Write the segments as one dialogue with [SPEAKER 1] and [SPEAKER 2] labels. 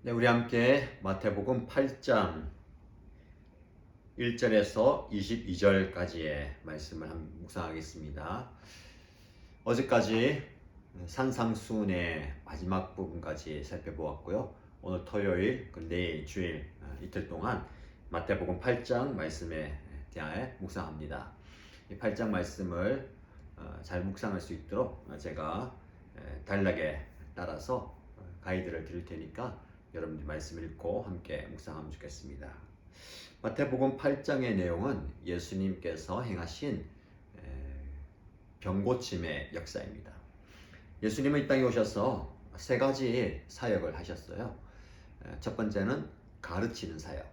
[SPEAKER 1] 네, 우리 함께 마태복음 8장 1절에서 22절까지의 말씀을 묵상하겠습니다. 어제까지 산상수훈의 마지막 부분까지 살펴보았고요. 오늘 토요일, 내일 주일 이틀 동안 마태복음 8장 말씀에 대하여 묵상합니다. 이 8장 말씀을 잘 묵상할 수 있도록 제가 단락에 따라서 가이드를 드릴 테니까 여러분들 말씀 읽고 함께 묵상하면 좋겠습니다. 마태복음 8장의 내용은 예수님께서 행하신 병고침의 역사입니다. 예수님은 이 땅에 오셔서 세 가지 사역을 하셨어요. 첫 번째는 가르치는 사역.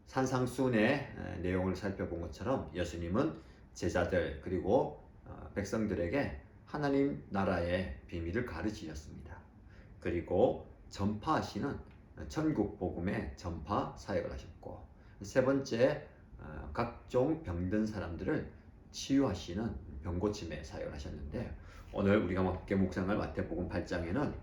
[SPEAKER 1] 산상수훈의 내용을 살펴본 것처럼 예수님은 제자들 그리고 백성들에게 하나님 나라의 비밀을 가르치셨습니다. 그리고 전파하시는 천국 복음의 전파 사역을 하셨고, 세 번째 각종 병든 사람들을 치유하시는 병고침의 사역을 하셨는데, 오늘 우리가 함께 묵상할 마태복음 8장에는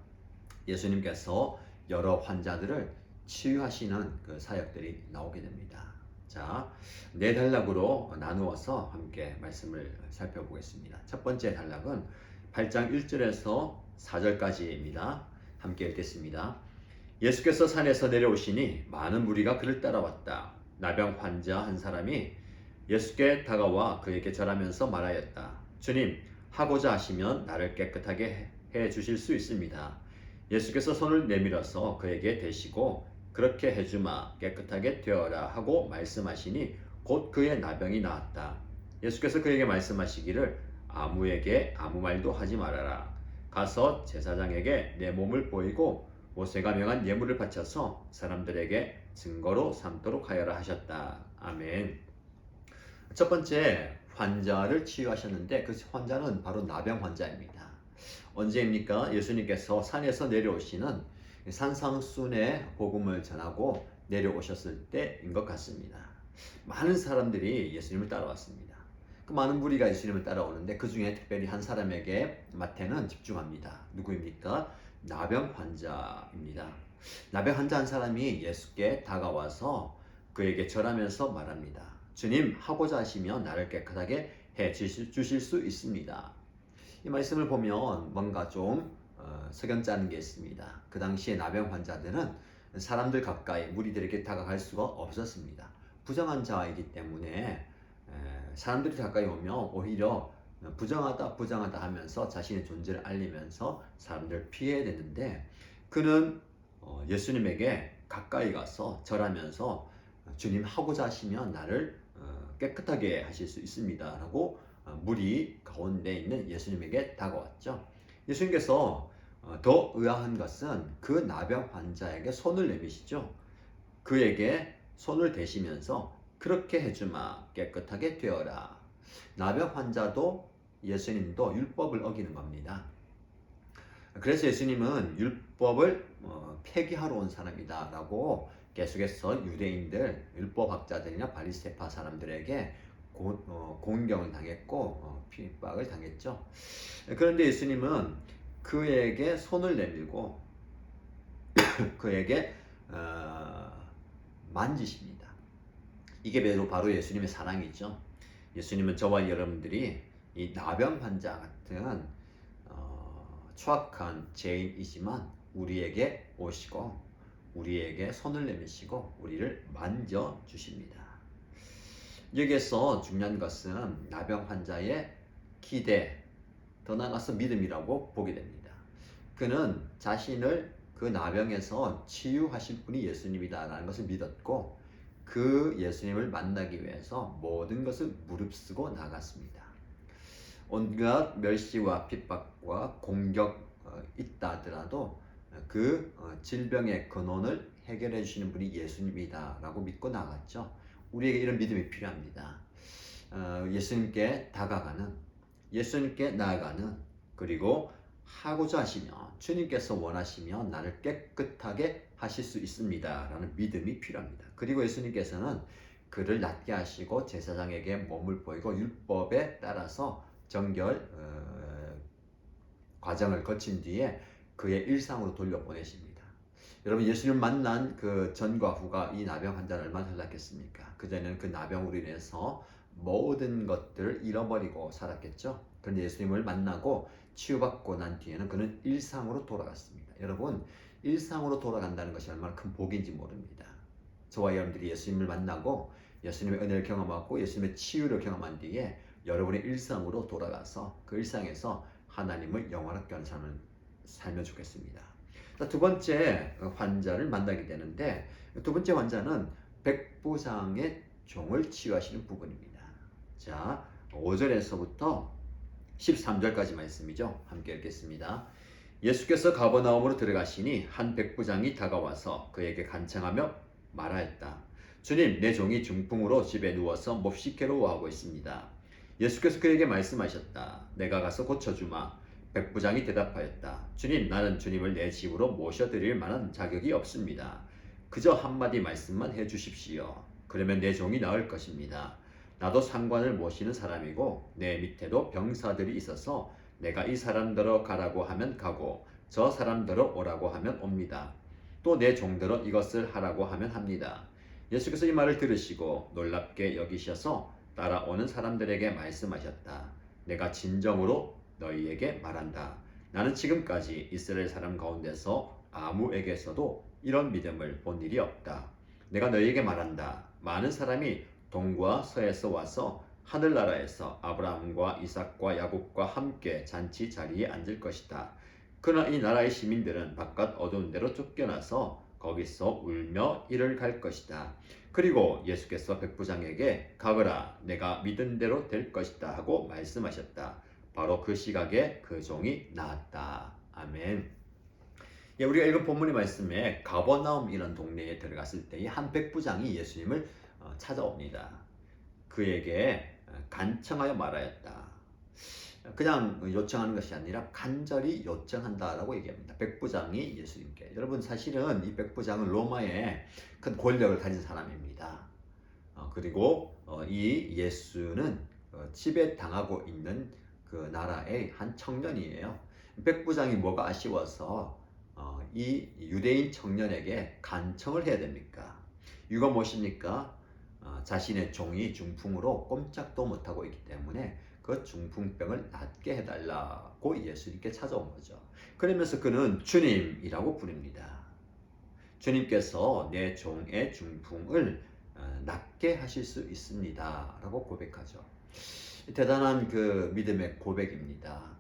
[SPEAKER 1] 예수님께서 여러 환자들을 치유하시는 그 사역들이 나오게 됩니다. 자, 네 단락으로 나누어서 함께 말씀을 살펴보겠습니다. 첫 번째 단락은 8장 1절에서 4절까지입니다. 함께 읽겠습니다. 예수께서 산에서 내려오시니 많은 무리가 그를 따라왔다. 나병 환자 한 사람이 예수께 다가와 그에게 절하면서 말하였다. 주님, 하고자 하시면 나를 깨끗하게 해 주실 수 있습니다. 예수께서 손을 내밀어서 그에게 대시고 그렇게 해주마 깨끗하게 되어라 하고 말씀하시니 곧 그의 나병이 나았다. 예수께서 그에게 말씀하시기를 아무에게 아무 말도 하지 말아라. 가서 제사장에게 내 몸을 보이고 모세가 명한 예물을 바쳐서 사람들에게 증거로 삼도록 하여라 하셨다. 아멘. 첫 번째 환자를 치유하셨는데 그 환자는 바로 나병 환자입니다. 언제입니까? 예수님께서 산에서 내려오시는 산상순의 복음을 전하고 내려오셨을 때인 것 같습니다. 많은 사람들이 예수님을 따라왔습니다. 그 많은 무리가 예수님을 따라오는데 그 중에 특별히 한 사람에게 마태는 집중합니다. 누구입니까? 나병 환자입니다. 나병 환자 한 사람이 예수께 다가와서 그에게 절하면서 말합니다. 주님, 하고자 하시면 나를 깨끗하게 해 주실 수 있습니다. 이 말씀을 보면 뭔가 좀 석연 짜는 게 있습니다. 그 당시에 나병 환자들은 사람들 가까이 무리들에게 다가갈 수가 없었습니다. 부정한 자이기 때문에 사람들이 가까이 오면 오히려 부정하다 하면서 자신의 존재를 알리면서 사람들을 피해야 되는데, 그는 예수님에게 가까이 가서 절하면서 주님, 하고자 하시면 나를 깨끗하게 하실 수 있습니다 라고 무리 가운데 있는 예수님에게 다가왔죠. 예수님께서 더 의아한 것은 그 나병 환자에게 손을 내미시죠. 그에게 손을 대시면서 그렇게 해주마 깨끗하게 되어라. 나병 환자도 예수님도 율법을 어기는 겁니다. 그래서 예수님은 율법을 폐기하러 온 사람이다 라고 계속해서 유대인들, 율법학자들이나 바리새파 사람들에게 공경을 당했고 핍박을 당했죠. 그런데 예수님은 그에게 손을 내밀고 그에게 만지십니다. 이게 바로 예수님의 사랑이죠. 예수님은 저와 여러분들이 이 나병 환자 같은 추악한 죄인이지만 우리에게 오시고 우리에게 손을 내미시고 우리를 만져 주십니다. 여기에서 중요한 것은 나병 환자의 기대, 더 나아가서 믿음이라고 보게 됩니다. 그는 자신을 그 나병에서 치유하실 분이 예수님이다라는 것을 믿었고, 그 예수님을 만나기 위해서 모든 것을 무릅쓰고 나갔습니다. 온갖 멸시와 핍박과 공격 있다 하더라도 그 질병의 근원을 해결해 주시는 분이 예수님이다 라고 믿고 나갔죠. 우리에게 이런 믿음이 필요합니다. 예수님께 다가가는, 예수님께 나아가는, 그리고 하고자 하시면, 주님께서 원하시면 나를 깨끗하게 하실 수 있습니다 라는 믿음이 필요합니다. 그리고 예수님께서는 그를 낫게 하시고 제사장에게 몸을 보이고 율법에 따라서 정결 과정을 거친 뒤에 그의 일상으로 돌려보내십니다. 여러분 예수님 만난 그 전과 후가 이 나병 환자는 얼마나 달랐겠습니까? 그전에는 그 나병으로 인해서 모든 것들을 잃어버리고 살았겠죠. 그런데 예수님을 만나고 치유받고 난 뒤에는 그는 일상으로 돌아갔습니다. 여러분 일상으로 돌아간다는 것이 얼마나 큰 복인지 모릅니다. 저와 여러분들이 예수님을 만나고 예수님의 은혜를 경험하고 예수님의 치유를 경험한 뒤에 여러분의 일상으로 돌아가서 그 일상에서 하나님을 영원하게 하는 삶을 살면 좋겠습니다. 두 번째 환자를 만나게 되는데 두 번째 환자는 백부장의 종을 치유하시는 부분입니다. 자, 5절에서부터 13절까지 말씀이죠. 함께 읽겠습니다. 예수께서 가버나움으로 들어가시니 한 백부장이 다가와서 그에게 간청하며 말하였다. 주님, 내 종이 중풍으로 집에 누워서 몹시 괴로워하고 있습니다. 예수께서 그에게 말씀하셨다. 내가 가서 고쳐주마. 백부장이 대답하였다. 주님, 나는 주님을 내 집으로 모셔드릴 만한 자격이 없습니다. 그저 한마디 말씀만 해주십시오. 그러면 내 종이 나을 것입니다. 나도 상관을 모시는 사람이고 내 밑에도 병사들이 있어서 내가 이 사람들어 가라고 하면 가고 저 사람들어 오라고 하면 옵니다. 또 내 종들어 이것을 하라고 하면 합니다. 예수께서 이 말을 들으시고 놀랍게 여기셔서 따라오는 사람들에게 말씀하셨다. 내가 진정으로 너희에게 말한다. 나는 지금까지 이스라엘 사람 가운데서 아무에게서도 이런 믿음을 본 일이 없다. 내가 너희에게 말한다. 많은 사람이 동과 서에서 와서 하늘나라에서 아브라함과 이삭과 야곱과 함께 잔치 자리에 앉을 것이다. 그러나 이 나라의 시민들은 바깥 어두운 데로 쫓겨나서 거기서 울며 이를 갈 것이다. 그리고 예수께서 백부장에게 가거라, 내가 믿은 대로 될 것이다 하고 말씀하셨다. 바로 그 시각에 그 종이 나았다. 아멘. 예, 우리가 읽은 본문의 말씀에 가버나움이라는 동네에 들어갔을 때 한 백부장이 예수님을 찾아옵니다. 그에게 간청하여 말하였다. 그냥 요청하는 것이 아니라 간절히 요청한다라고 얘기합니다. 백부장이 예수님께. 여러분 사실은 이 백부장은 로마의 큰 권력을 가진 사람입니다. 그리고 이 예수는 지배당하고 있는 그 나라의 한 청년이에요. 백부장이 뭐가 아쉬워서 이 유대인 청년에게 간청을 해야 됩니까? 이유가 무엇입니까? 자신의 종이 중풍으로 꼼짝도 못하고 있기 때문에 그 중풍병을 낫게 해달라고 예수님께 찾아온 거죠. 그러면서 그는 주님이라고 부릅니다. 주님께서 내 종의 중풍을 낫게 하실 수 있습니다 라고 고백하죠. 대단한 그 믿음의 고백입니다.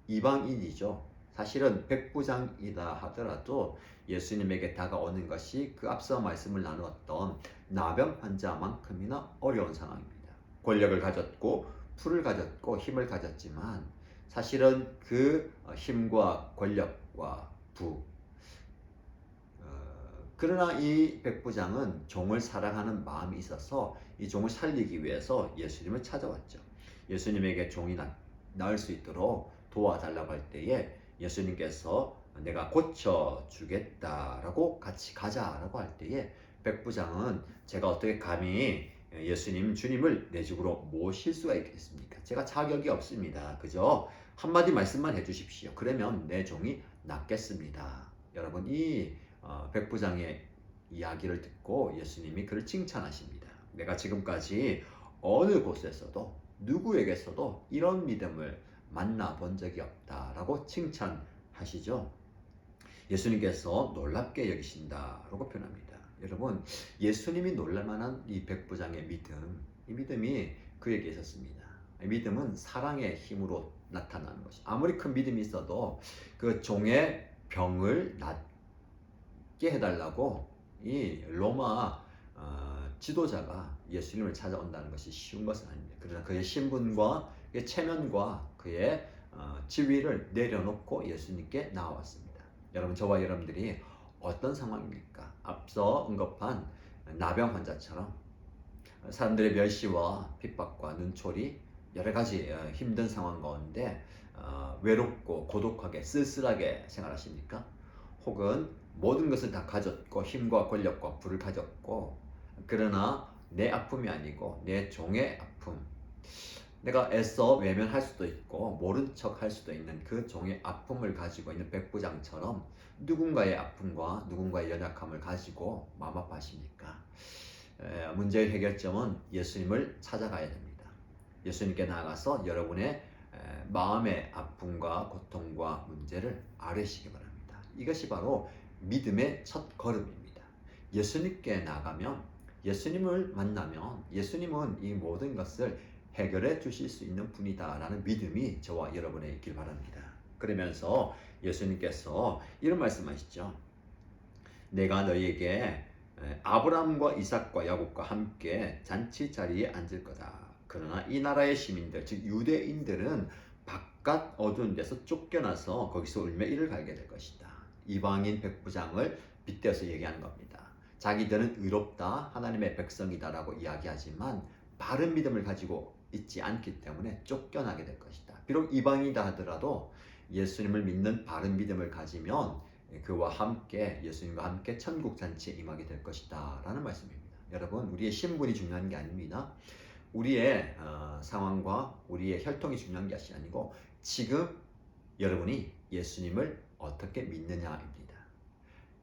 [SPEAKER 1] 이방인이죠. 사실은 백부장이다 하더라도 예수님에게 다가오는 것이 그 앞서 말씀을 나누었던 나병 환자만큼이나 어려운 상황입니다. 권력을 가졌고 풀을 가졌고 힘을 가졌지만 사실은 그 힘과 권력과 그러나 이 백부장은 종을 사랑하는 마음이 있어서 이 종을 살리기 위해서 예수님을 찾아왔죠. 예수님에게 종이 나을 수 있도록 도와달라고 할 때에 예수님께서 내가 고쳐주겠다라고 같이 가자라고 할 때에 백부장은 제가 어떻게 감히 예수님, 주님을 내 집으로 모실 수가 있겠습니까? 제가 자격이 없습니다. 그저 한마디 말씀만 해주십시오. 그러면 내 종이 낫겠습니다. 여러분 이 백부장의 이야기를 듣고 예수님이 그를 칭찬하십니다. 내가 지금까지 어느 곳에서도 누구에게서도 이런 믿음을 만나본 적이 없다라고 칭찬하시죠. 예수님께서 놀랍게 여기신다라고 표현합니다. 여러분 예수님이 놀랄만한 이 백부장의 믿음, 이 믿음이 그에게 있었습니다. 믿음은 사랑의 힘으로 나타나는 것이 아무리 큰 믿음이 있어도 그 종의 병을 낫게 해달라고 이 로마 지도자가 예수님을 찾아온다는 것이 쉬운 것은 아닙니다. 그러나 그의 신분과 그의 체면과 그의 지위를 내려놓고 예수님께 나왔습니다. 여러분 저와 여러분들이 어떤 상황입니까? 앞서 언급한 나병 환자처럼 사람들의 멸시와 핍박과 눈초리 여러 가지 힘든 상황 가운데 외롭고 고독하게 쓸쓸하게 생활하십니까? 혹은 모든 것을 다 가졌고 힘과 권력과 부를 가졌고 그러나 내 아픔이 아니고 내 종의 아픔 내가 애써 외면할 수도 있고 모른 척 할 수도 있는 그 종의 아픔을 가지고 있는 백부장처럼 누군가의 아픔과 누군가의 연약함을 가지고 마음 아파하십니까? 문제의 해결점은 예수님을 찾아가야 됩니다. 예수님께 나아가서 여러분의 마음의 아픔과 고통과 문제를 아뢰시기 바랍니다. 이것이 바로 믿음의 첫 걸음입니다. 예수님께 나가면, 예수님을 만나면 예수님은 이 모든 것을 해결해 주실 수 있는 분이다 라는 믿음이 저와 여러분에 있길 바랍니다. 그러면서 예수님께서 이런 말씀하시죠. 내가 너희에게 아브라함과 이삭과 야곱과 함께 잔치 자리에 앉을 거다. 그러나 이 나라의 시민들, 즉 유대인들은 바깥 어두운 데서 쫓겨나서 거기서 울며 이를 갈게 될 것이다. 이방인 백부장을 빗대어서 얘기하는 겁니다. 자기들은 의롭다, 하나님의 백성이다라고 이야기하지만 바른 믿음을 가지고 있지 않기 때문에 쫓겨나게 될 것이다. 비록 이방이다 하더라도 예수님을 믿는 바른 믿음을 가지면 그와 함께, 예수님과 함께 천국 잔치에 임하게 될 것이다 라는 말씀입니다. 여러분, 우리의 신분이 중요한 게 아닙니다. 우리의 상황과 우리의 혈통이 중요한 것이 아니고 지금 여러분이 예수님을 어떻게 믿느냐입니다.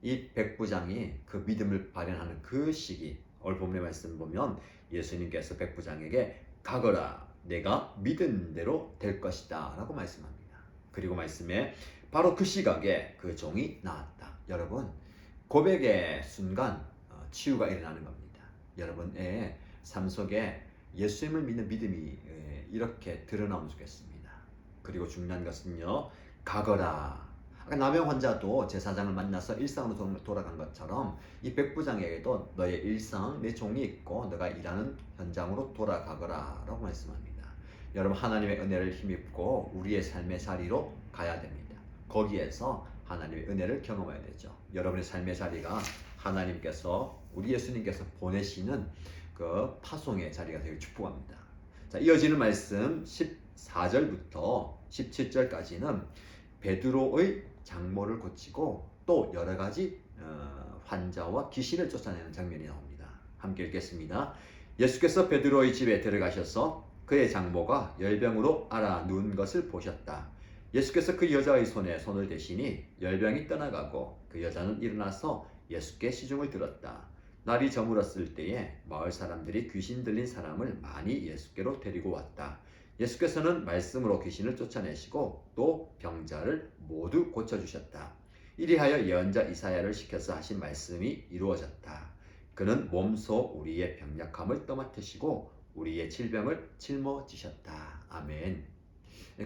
[SPEAKER 1] 이 백부장이 그 믿음을 발현하는 그 시기, 오늘 본문의 말씀 보면 예수님께서 백부장에게 가거라, 내가 믿은 대로 될 것이다 라고 말씀합니다. 그리고 말씀에 바로 그 시각에 그 종이 나았다. 여러분, 고백의 순간 치유가 일어나는 겁니다. 여러분의 삶 속에 예수님을 믿는 믿음이 이렇게 드러나면 좋겠습니다. 그리고 중요한 것은요, 가거라. 남의 환자도 제사장을 만나서 일상으로 돌아간 것처럼 이 백부장에게도 너의 일상, 내 종이 있고 너가 일하는 현장으로 돌아가거라 라고 말씀합니다. 여러분, 하나님의 은혜를 힘입고 우리의 삶의 자리로 가야 됩니다. 거기에서 하나님의 은혜를 경험해야 되죠. 여러분의 삶의 자리가 하나님께서, 우리 예수님께서 보내시는 그 파송의 자리가 되길 축복합니다. 자, 이어지는 말씀 14절부터 17절까지는 베드로의 장모를 고치고 또 여러 가지 환자와 귀신을 쫓아내는 장면이 나옵니다. 함께 읽겠습니다. 예수께서 베드로의 집에 들어가셔서 그의 장모가 열병으로 앓아 누운 것을 보셨다. 예수께서 그 여자의 손에 손을 대시니 열병이 떠나가고 그 여자는 일어나서 예수께 시중을 들었다. 날이 저물었을 때에 마을 사람들이 귀신 들린 사람을 많이 예수께로 데리고 왔다. 예수께서는 말씀으로 귀신을 쫓아내시고 또 병자를 모두 고쳐주셨다. 이리하여 예언자 이사야를 시켜서 하신 말씀이 이루어졌다. 그는 몸소 우리의 병약함을 떠맡으시고 우리의 질병을 짊어지셨다. 아멘.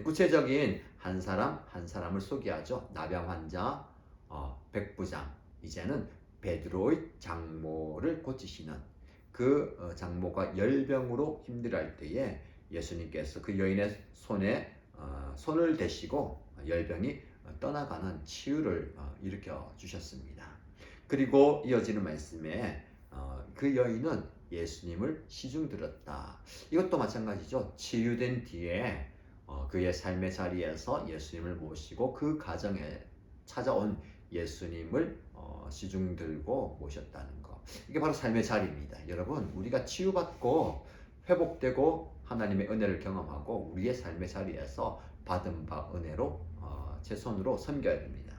[SPEAKER 1] 구체적인 한 사람 한 사람을 소개하죠. 나병 환자, 백부장, 이제는 베드로의 장모를 고치시는 그 장모가 열병으로 힘들어할 때에 예수님께서 그 여인의 손에 손을 대시고 열병이 떠나가는 치유를 일으켜 주셨습니다. 그리고 이어지는 말씀에 그 여인은 예수님을 시중 들었다. 이것도 마찬가지죠. 치유된 뒤에 그의 삶의 자리에서 예수님을 모시고 그 가정에 찾아온 예수님을 시중 들고 모셨다는 것. 이게 바로 삶의 자리입니다. 여러분, 우리가 치유받고 회복되고 하나님의 은혜를 경험하고 우리의 삶의 자리에서 받은 바 은혜로 제 손으로 섬겨야 됩니다.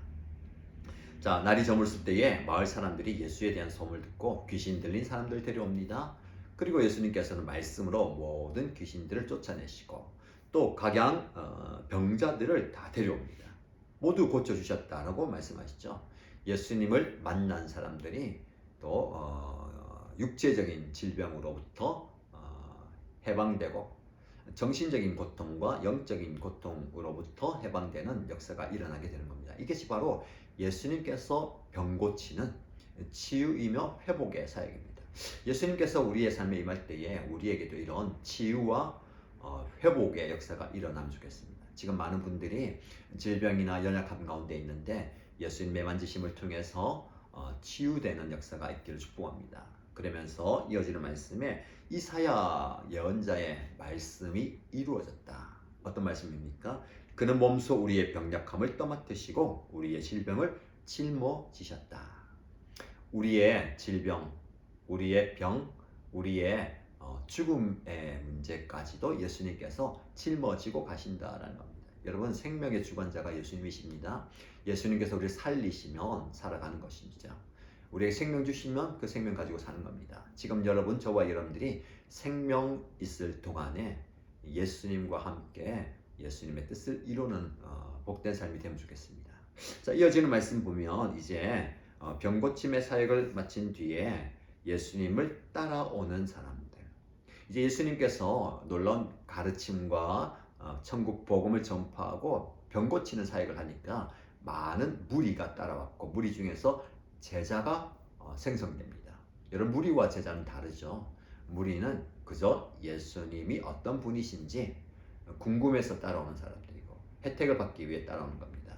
[SPEAKER 1] 자, 날이 저물었을 때에 마을 사람들이 예수에 대한 소문을 듣고 귀신 들린 사람들 데려옵니다. 그리고 예수님께서는 말씀으로 모든 귀신들을 쫓아내시고 또 각양 병자들을 다 데려옵니다. 모두 고쳐주셨다라고 말씀하시죠. 예수님을 만난 사람들이 또 육체적인 질병으로부터 해방되고 정신적인 고통과 영적인 고통으로부터 해방되는 역사가 일어나게 되는 겁니다. 이것이 바로 예수님께서 병 고치는 치유이며 회복의 사역입니다. 예수님께서 우리의 삶에 임할 때에 우리에게도 이런 치유와 회복의 역사가 일어나면 좋겠습니다. 지금 많은 분들이 질병이나 연약함 가운데 있는데 예수님의 만지심을 통해서 치유되는 역사가 있기를 축복합니다. 그러면서 이어지는 말씀에 이사야 예언자의 말씀이 이루어졌다. 어떤 말씀입니까? 그는 몸소 우리의 병약함을 떠맡으시고 우리의 질병을 짊어지셨다. 우리의 질병, 우리의 병, 우리의 죽음의 문제까지도 예수님께서 짊어지고 가신다라는 겁니다. 여러분, 생명의 주관자가 예수님이십니다. 예수님께서 우리를 살리시면 살아가는 것입니다. 우리에게 생명 주시면 그 생명 가지고 사는 겁니다. 지금 여러분, 저와 여러분들이 생명 있을 동안에 예수님과 함께 예수님의 뜻을 이루는 복된 삶이 되면 좋겠습니다. 자, 이어지는 말씀 보면 이제 병고침의 사역을 마친 뒤에 예수님을 따라오는 사람들, 이제 예수님께서 놀라운 가르침과 천국 복음을 전파하고 병 고치는 사역을 하니까 많은 무리가 따라왔고, 무리 중에서 제자가 생성됩니다. 여러분, 무리와 제자는 다르죠. 무리는 그저 예수님이 어떤 분이신지 궁금해서 따라오는 사람들이고 혜택을 받기 위해 따라오는 겁니다.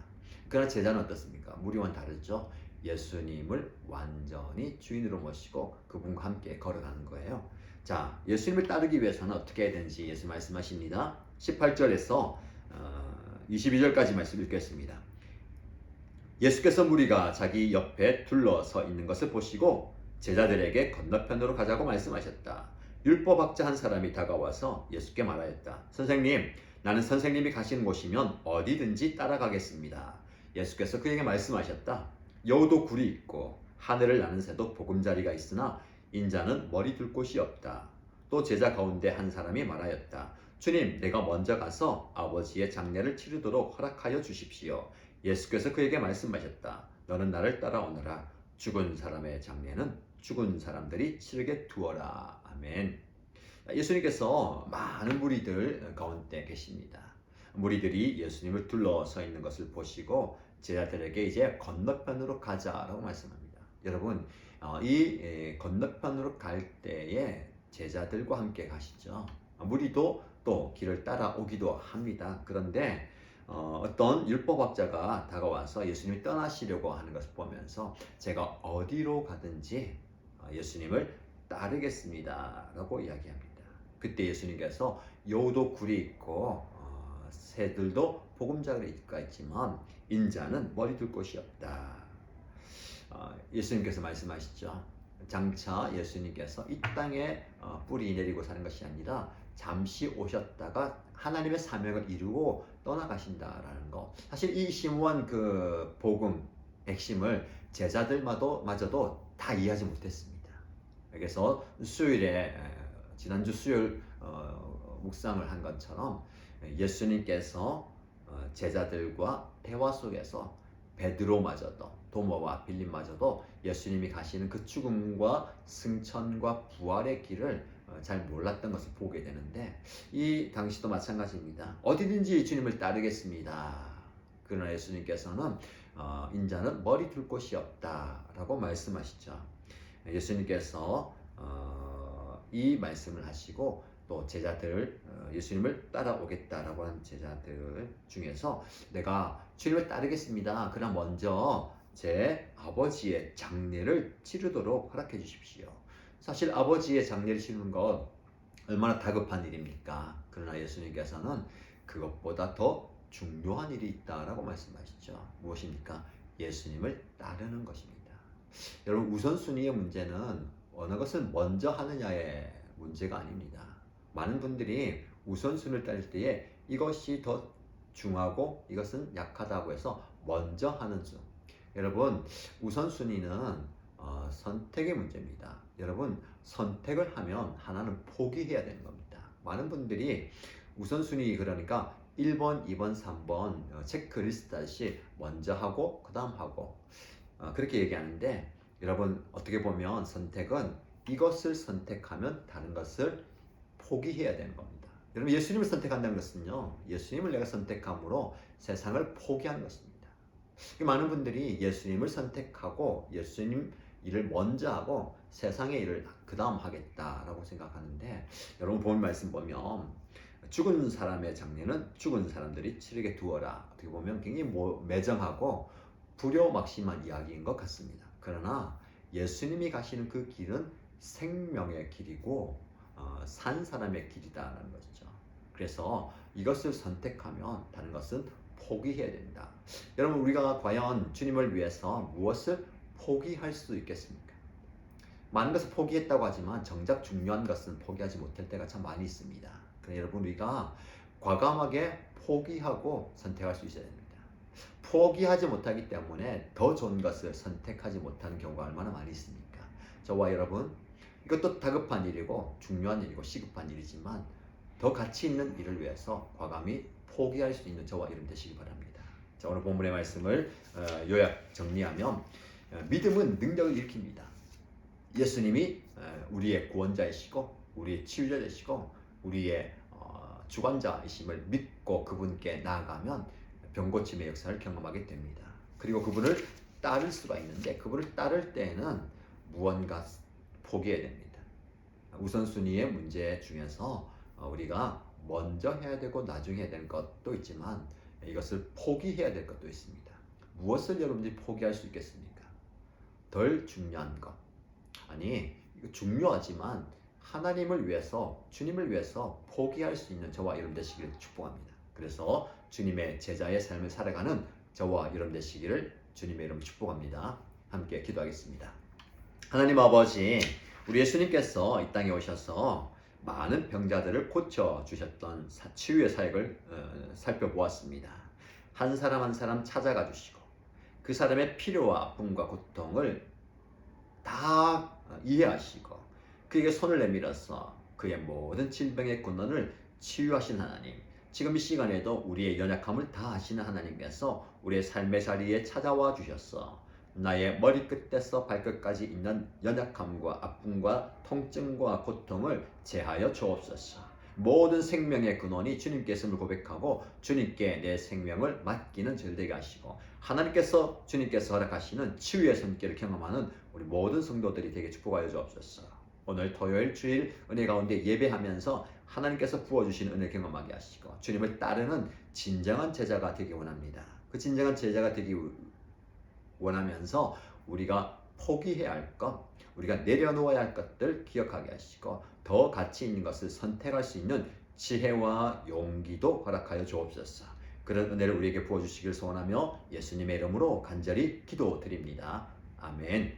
[SPEAKER 1] 그러나 제자는 어떻습니까? 무리와는 다르죠. 예수님을 완전히 주인으로 모시고 그분과 함께 걸어가는 거예요. 자, 예수님을 따르기 위해서는 어떻게 해야 되는지 예수 말씀하십니다. 18절에서 22절까지 말씀 읽겠습니다. 예수께서 무리가 자기 옆에 둘러서 있는 것을 보시고 제자들에게 건너편으로 가자고 말씀하셨다. 율법학자 한 사람이 다가와서 예수께 말하였다. 선생님, 나는 선생님이 가시는 곳이면 어디든지 따라가겠습니다. 예수께서 그에게 말씀하셨다. 여우도 굴이 있고 하늘을 나는 새도 보금자리가 있으나 인자는 머리 둘 곳이 없다. 또 제자 가운데 한 사람이 말하였다. 주님, 내가 먼저 가서 아버지의 장례를 치르도록 허락하여 주십시오. 예수께서 그에게 말씀하셨다. 너는 나를 따라오너라. 죽은 사람의 장례는 죽은 사람들이 치르게 두어라. 아멘. 예수님께서 많은 무리들 가운데 계십니다. 무리들이 예수님을 둘러서 있는 것을 보시고 제자들에게 이제 건너편으로 가자라고 말씀합니다. 여러분, 이 건너편으로 갈 때에 제자들과 함께 가시죠. 무리도 또 길을 따라오기도 합니다. 그런데 어떤 율법학자가 다가와서 예수님이 떠나시려고 하는 것을 보면서 제가 어디로 가든지 예수님을 따르겠습니다 라고 이야기합니다. 그때 예수님께서 여우도 굴이 있고 새들도 보금자리가 있지만 인자는 머리 둘 곳이 없다. 예수님께서 말씀하시죠. 장차 예수님께서 이 땅에 뿌리 내리고 사는 것이 아니라 잠시 오셨다가 하나님의 사명을 이루고 떠나가신다라는 거. 사실 이 심오한 그 복음 핵심을 제자들마저도 다 이해하지 못했습니다. 그래서 수요일에 지난주 수요일 묵상을 한 것처럼 예수님께서 제자들과 대화 속에서 베드로마저도, 도마와 빌립마저도 예수님이 가시는 그 죽음과 승천과 부활의 길을 잘 몰랐던 것을 보게 되는데, 이 당시도 마찬가지입니다. 어디든지 주님을 따르겠습니다. 그러나 예수님께서는 인자는 머리 둘 곳이 없다라고 말씀하시죠. 예수님께서 이 말씀을 하시고 또 제자들, 예수님을 따라오겠다라고 하는 제자들 중에서 내가 주님을 따르겠습니다. 그러나 먼저 제 아버지의 장례를 치르도록 허락해 주십시오. 사실 아버지의 장례를 치르는 것 얼마나 다급한 일입니까? 그러나 예수님께서는 그것보다 더 중요한 일이 있다라고 말씀하시죠. 무엇입니까? 예수님을 따르는 것입니다. 여러분, 우선순위의 문제는 어느 것을 먼저 하느냐의 문제가 아닙니다. 많은 분들이 우선순위를 따질 때에 이것이 더 중하고 이것은 약하다고 해서 먼저 하는 수. 여러분, 우선순위는 선택의 문제입니다. 여러분, 선택을 하면 하나는 포기해야 되는 겁니다. 많은 분들이 우선순위, 그러니까 1번, 2번, 3번 체크리스트 하듯이 먼저 하고 그 다음 하고 그렇게 얘기하는데, 여러분, 어떻게 보면 선택은 이것을 선택하면 다른 것을 포기해야 되는 겁니다. 여러분, 예수님을 선택한다는 것은요, 예수님을 내가 선택함으로 세상을 포기하는 것입니다. 많은 분들이 예수님을 선택하고 예수님 일을 먼저 하고 세상의 일을 그 다음 하겠다라고 생각하는데, 여러분 본 말씀 보면 죽은 사람의 장례는 죽은 사람들이 치르게 두어라. 어떻게 보면 굉장히 매정하고 불효막심한 이야기인 것 같습니다. 그러나 예수님이 가시는 그 길은 생명의 길이고 산 사람의 길이다라는 것이죠. 그래서 이것을 선택하면 다른 것은 포기해야 된다. 여러분, 우리가 과연 주님을 위해서 무엇을 포기할 수 있겠습니까? 많은 것을 포기했다고 하지만 정작 중요한 것은 포기하지 못할 때가 참 많이 있습니다. 그래서 여러분 우리가 과감하게 포기하고 선택할 수 있어야 됩니다. 포기하지 못하기 때문에 더 좋은 것을 선택하지 못하는 경우가 얼마나 많이 있습니까? 저와 여러분, 이것도 다급한 일이고 중요한 일이고 시급한 일이지만 더 가치 있는 일을 위해서 과감히 포기할 수 있는 저와 여러분 되시기 바랍니다. 자, 오늘 본문의 말씀을 요약 정리하면 믿음은 능력을 일으킵니다. 예수님이 우리의 구원자이시고 우리의 치유자 되시고 우리의 주관자이심을 믿고 그분께 나아가면 병고침의 역사를 경험하게 됩니다. 그리고 그분을 따를 수가 있는데 그분을 따를 때에는 무언가 포기해야 됩니다. 우선순위의 문제 중에서 우리가 먼저 해야 되고 나중에 해야 되는 것도 있지만 이것을 포기해야 될 것도 있습니다. 무엇을 여러분들이 포기할 수 있겠습니까? 덜 중요한 것. 아니, 이거 중요하지만 하나님을 위해서, 주님을 위해서 포기할 수 있는 저와 여러분 되시기를 축복합니다. 그래서 주님의 제자의 삶을 살아가는 저와 여러분 되시기를 주님의 이름 축복합니다. 함께 기도하겠습니다. 하나님 아버지, 우리 예수님께서 이 땅에 오셔서 많은 병자들을 고쳐주셨던 치유의 사역을 살펴보았습니다. 한 사람 한 사람 찾아가 주시고 그 사람의 필요와 아픔과 고통을 다 이해하시고 그에게 손을 내밀어서 그의 모든 질병의 근원을 치유하신 하나님, 지금 이 시간에도 우리의 연약함을 다 아시는 하나님께서 우리의 삶의 자리에 찾아와 주셨어 나의 머리끝에서 발끝까지 있는 연약함과 아픔과 통증과 고통을 제하여 주옵소서. 모든 생명의 근원이 주님께서를 고백하고 주님께 내 생명을 맡기는 저들 되게 하시고 주님께서 허락하시는 치유의 손길을 경험하는 우리 모든 성도들이 되게 축복하여 주옵소서. 오늘 토요일 주일 은혜 가운데 예배하면서 하나님께서 부어주신 은혜 경험하게 하시고 주님을 따르는 진정한 제자가 되기 원합니다. 그 진정한 제자가 되기 원하면서 우리가 포기해야 할 것, 우리가 내려놓아야 할 것들 기억하게 하시고 더 가치 있는 것을 선택할 수 있는 지혜와 용기도 허락하여 주옵소서. 그런 은혜를 우리에게 부어주시길 소원하며 예수님의 이름으로 간절히 기도드립니다. 아멘.